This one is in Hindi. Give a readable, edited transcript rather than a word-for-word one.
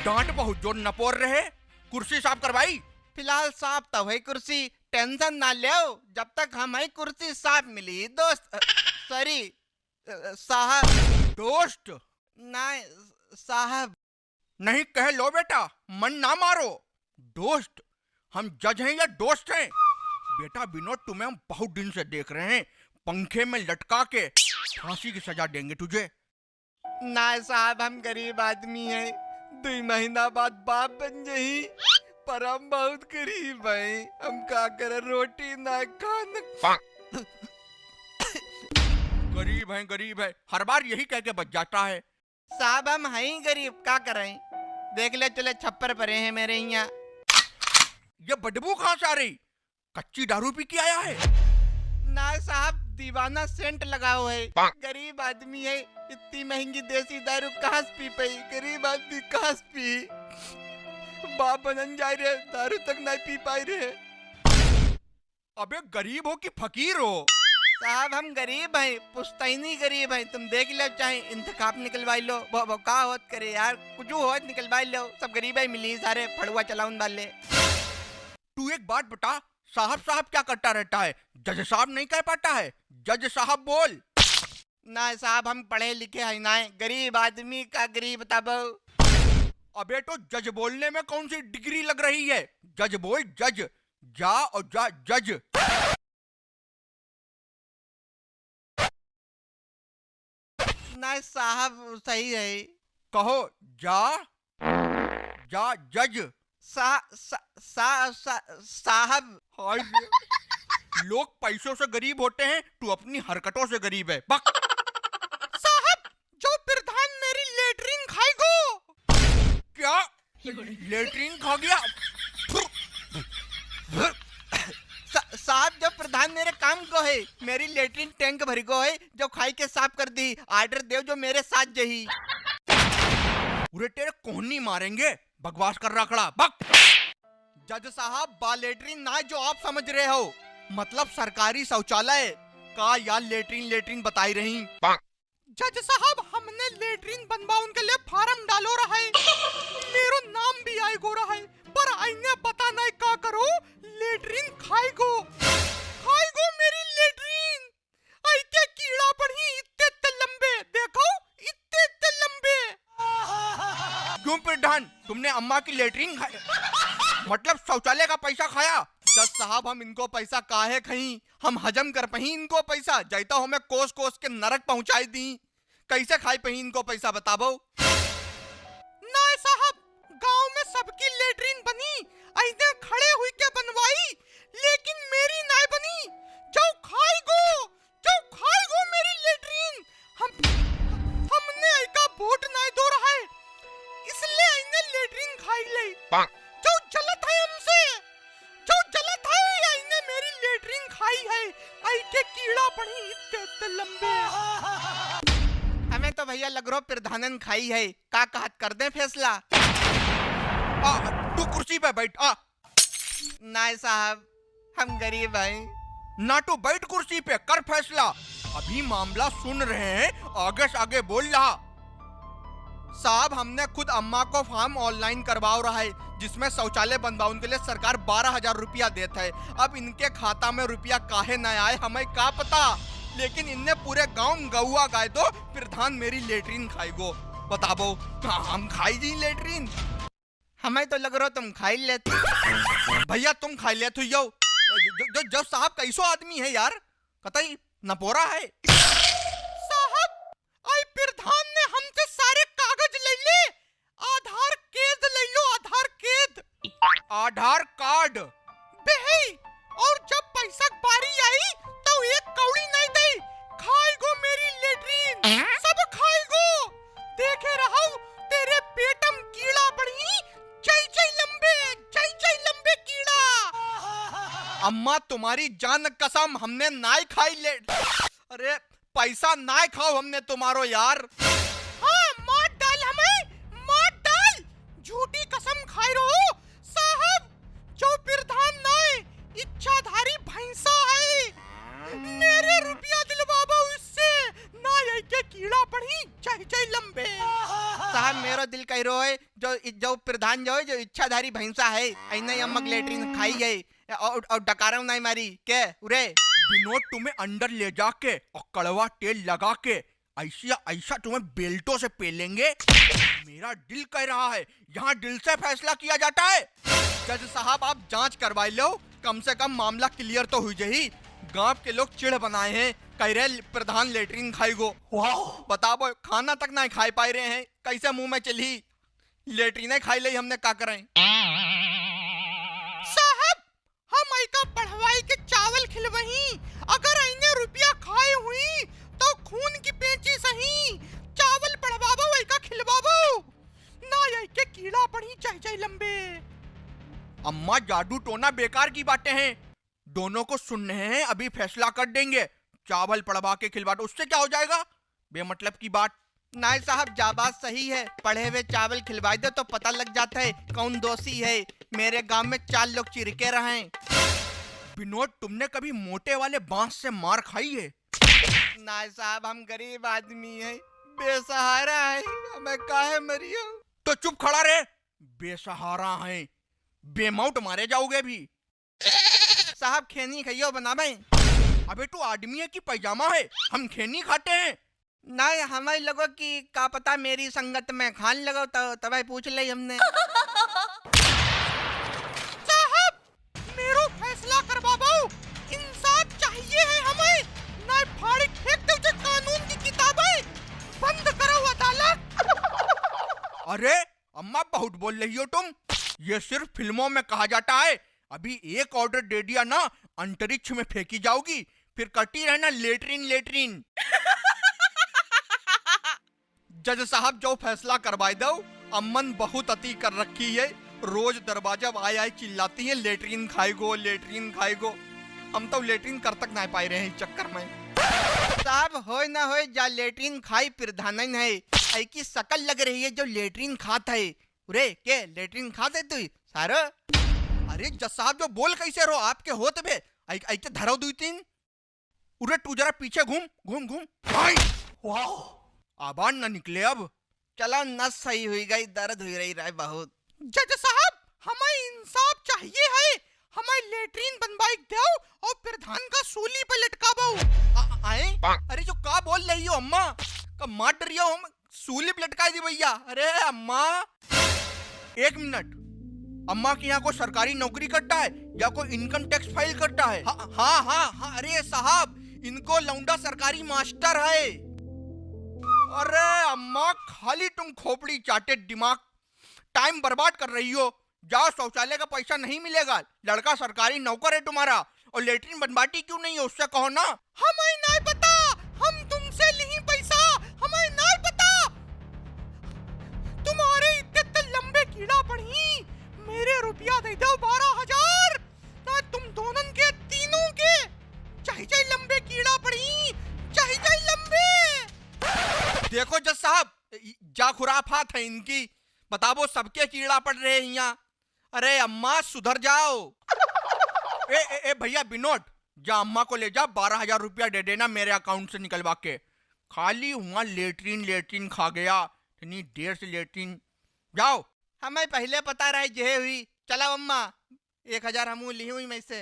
डांट बहुत जोर नपोर रहे, कुर्सी साफ करवाई। फिलहाल साफ तो वही कुर्सी, टेंशन ना ले, जब तक हमारी कुर्सी साफ मिली दोस्त। सॉरी साहब। दोस्त नहीं साहब। नहीं कह लो बेटा, मन ना मारो। दोस्त, हम जज हैं या दोस्त हैं? बेटा विनोद, तुम्हें हम बहुत दिन से देख रहे हैं, पंखे में लटका के फांसी की सजा देंगे तुझे। ना साहब, हम गरीब आदमी हैं, 2 महीना बाद बाप बन जाही, पर हम बहुत गरीब हैं, हम क्या करें, रोटी ना खाना। गरीब है, हर बार यही कह के बच जाता है। साहब हम हैं ही गरीब, क्या करें, देख ले चले छप्पर परे हैं मेरे यहाँ। ये बदबू कहाँ से आ रही? कच्ची दारू पी के आया है? ना साहब, दीवाना सेंट लगा हुआ है, गरीब आदमी है, इतनी महंगी देसी दारू कहाँ से पी पाई, गरीब आदमी कहाँ से पी, बाप बनन जा रहे, दारू तक नहीं पी पाई रहे। अबे गरीब हो कि फकीर हो? साहब हम गरीब हैं, पुश्तैनी गरीब हैं, तुम देख लो, चाहे इंतखाब निकलवाई लो, वो का होत करे यार, कुछ होत निकलवाई लो, सब गरीब ही मिली सारे फड़ुआ चलाउन वाले। तू एक बात बता, साहब साहब क्या करता रहता है? जज साहब नहीं कह पाता है? जज साहब बोल। ना साहब, हम पढ़े लिखे हैं ना, गरीब आदमी का गरीब तब। अबे तो जज बोलने में कौन सी डिग्री लग रही है? जज बोल, जज, जा और जा जज। ना साहब सही है। कहो जा जा जज। साहब। हाय लोग पैसों से गरीब होते हैं, तू अपनी हरकतों से गरीब है। बक। साहब, जो प्रधान मेरी लेटरिन खाएगो। क्या लेटरिन खा गया? साहब, जो प्रधान मेरे काम को है, मेरी लेटरिन टैंक भरी को है, जो खाई के साफ कर दी, ऑर्डर दे जो मेरे साथ जही। पूरे तेरे कोहनी मारेंगे, बकवास कर रहा खड़ा। बक। जज साहब, बा लेटरिन ना जो आप समझ रहे हो, मतलब सरकारी शौचालय का, या लेटरिन बताई रही। जज साहब, हमने लेटरिन बनवाने के लिए फार्म डालो रहा है, मेरो नाम भी आई गो रहा है, पर आईने पता नहीं क्या करो, लेटरिन खाएगो मेरी लेटरिन। आई के कीड़ा पड़ी, इतने लंबे, देखो इतने लंबे। क्यों प्रधान, तुमने अम्मा की लेटरिन खाई? मतलब शौचालय का पैसा खाया? जज साहब, हम इनको पैसा काहे खई, हम हजम कर पही इनको पैसा, जैता हमें कोस कोस के नरक पहुंचाई दी, कैसे खाई पही इनको पैसा बताबो। ना साहब, गांव में सबकी लेटरिन बनी, ऐसे खड़े हुई के बनवाई, लेकिन मेरी नहीं बनी, जो खाएगो मेरी लेटरिन। हमने ऐका वोट नहीं दो रहा है, इसलिए इन्हें लेटरिन खाई ले, जो जलत है हमसे, जो जलत है, इन्हें मेरी लेटरिन खाई है, आई के कीड़ा पड़ी, इतने लंबे। हमें तो भैया लग रहा प्रधानन खाई है, का कहत कर दे फैसला। तू कुर्सी पे बैठ। नहीं साहब, हम गरीब हैं। ना तू बैठ कुर्सी पे, कर फैसला। अभी मामला सुन रहे हैं, आगे से आगे बोल रहा। साहब, हमने खुद अम्मा को फॉर्म ऑनलाइन करवाओ रहा है, जिसमें शौचालय बनवाने के लिए सरकार 12,000 रुपया देता है। अब इनके खाता में रुपया काहे न आए, हमें क्या पता, लेकिन इनने पूरे गांव गौआ गाय दो, प्रधान मेरी लेटरिन खाएगो। बताबो, हम खाई जी लेटरिन? हमें तो लग रहा तुम खाई लेते। भैया तुम खाई लेते हो। जब साहब कैसो आदमी है यार, कतई नपोरा है। साहब, आई प्रधान ने हमसे सारे कागज ले ले, आधार केद ले लो, आधार केद। आधार कार्ड बेही, और जब पैसा बारी आई तो एक कौड़ी नहीं दी, खाएगो मेरी लेटरिन, सब खाएगो। देखे रहो, तेरे पेटम कीड़ा पड़ी, जय लंबे कीड़ा। अम्मा तुम्हारी जान कसम, हमने नाई खाई ले, अरे पैसा नाई खाओ हमने तुम्हारो यार। हाँ, मार डाल हमें, मार डाल, झूठी कसम खाई रहो। साहब, जो प्रधान नाई इच्छाधारी भैंसा है, मेरे रुपया दिलवाबो इससे, ना ये के कीड़ा पड़ी चाहे चाहे लंबे। साहब मेरो दिल कह रो है जो प्रधान जो है जो इच्छाधारी भैंसा है ऐना ही अम्मक लेटरिन खाई है और डकारा नहीं मारी के उरे। विनोद तुम्हें अंदर ले जाके और कड़वा तेल लगा के ऐसा ऐसा तुम्हें बेल्टों से पेलेंगे। मेरा दिल कह रहा है यहाँ दिल से फैसला किया जाता है। जज साहब आप जांच करवाई लो, कम से कम मामला क्लियर तो हुई जही। गांव के लोग चिढ़ बनाए हैं, कह रहे प्रधान लेटरिन खाई गो। बताओ खाना तक नहीं खाई पाए रहे हैं, कैसे मुंह में चली लेटरिन खाई ली हमने का करें। साहब हम का पढ़वाई के चावल खिलवही, अगर इन्हें रुपया खाए हुई तो खून की पेची सही चावल पढ़वाबो का खिलवाबो ना यही के कीड़ा पड़ी चाहे चाहे लंबे। अम्मा जादू टोना बेकार की बातें हैं, दोनों को सुन रहे हैं, अभी फैसला कर देंगे। चावल पढ़वा के खिलवा दो, उससे क्या हो जाएगा, बेमतलब की बात। नहीं साहब जा बात सही है, पढ़े हुए चावल खिलवाई दो तो पता लग जाता है कौन दोषी है। मेरे गांव में 4 लोग चिरके रहे। विनोद तुमने कभी मोटे वाले बांस से मार खाई है? नहीं साहब हम गरीब आदमी है, बेसहारा है, हमें काहे मरियो। तो चुप खड़ा रहे, बेसहारा है, बेमौत मारे जाओगे भी। साहब खेनी खाइयो बनावे। अबे तू आदमी है कि पैजामा है, हम खेनी खाते हैं। नहीं हमें लगो कि का पता मेरी संगत में खान लगो तो तब पूछ ले हमने। साहब मेरो फैसला करवाबो, इंसाफ चाहिए है हमें, ना फाड़ी फेंक दो जो कानून की किताबें, बंद करो अदालत। अरे अम्मा बहुत बोल रही हो तुम, ये सिर्फ फिल्मों में कहा जाता है। अभी एक ऑर्डर दे दिया ना अंतरिक्ष में फेंकी जाओगी, फिर करती रहना लेटरिन लेटरिन। जज साहब जो फैसला करवाई दो, अम्मन बहुत अति कर रखी है, रोज दरवाजा आए आए चिल्लाती है लेटरिन खाएगो लेटरिन खाएगो। हम तो लेटरिन कर तक नहीं पाए रहे हैं इस चक्कर में। साहब होए ना होए जा लेटरिन खाई प्रधान है, ऐ की शकल लग रही है जो लेटरिन खाता है। उरे के लेटरिन खाते तू सारो। अरे जज साहब जो बोल कैसे रहो, आपके होत बे ऐसे धरो 2-3। उरे तू जरा पीछे घूम घूम घूम। आवाज न निकले अब। चलो नस सही हुई गई, दर्द हुई रही है बहुत। जज साहब हमें इंसाफ चाहिए है, हमें लेटरिन बनवाई दो और प्रधान का सूली पे लटकाबो। आए अरे जो का बोल रही हो अम्मा, कब मार रही हो, हम सूली पे लटका दी भैया। अरे अम्मा 1 मिनट, अम्मा के यहाँ कोई सरकारी नौकरी करता है या कोई इनकम टैक्स फाइल करता है? हाँ अरे साहब इनको लौंडा सरकारी मास्टर है। अरे अम्मा खाली तुम खोपड़ी चाटे दिमाग टाइम बर्बाद कर रही हो। जाओ शौचालय का पैसा नहीं मिलेगा, लड़का सरकारी नौकर है तुम्हारा, और लेटरिन बनवाती क्यों नहीं है उससे कहो ना। हमें नहीं पता, हम तुमसे नहीं पैसा, हमें नहीं पता। तुम्हारे इतने लंबे कीड़ा पड़ी, मेरे रुपया दे दो 12,000 ना तुम दोनों के तीनों के, चाहे चाहे लंबे कीड़ा पड़ी, चाहे चाहे लंबे। देखो जज साहब जा खुराफात है इनकी, बताओ सबके कीड़ा पड़ रहे हैं यहाँ। अरे अम्मा सुधर जाओ। ए भैया विनोद, जा अम्मा को ले जा 12,000 रुपया दे देना मेरे अकाउंट से निकलवा के। खाली वहाँ लेटरिन लेटरिन खा गया, इतनी देर से लेटरिन। जाओ। हमें पहले पता रहे जे हुई। चलो अम्मा 1,000 हम ली हुई में से।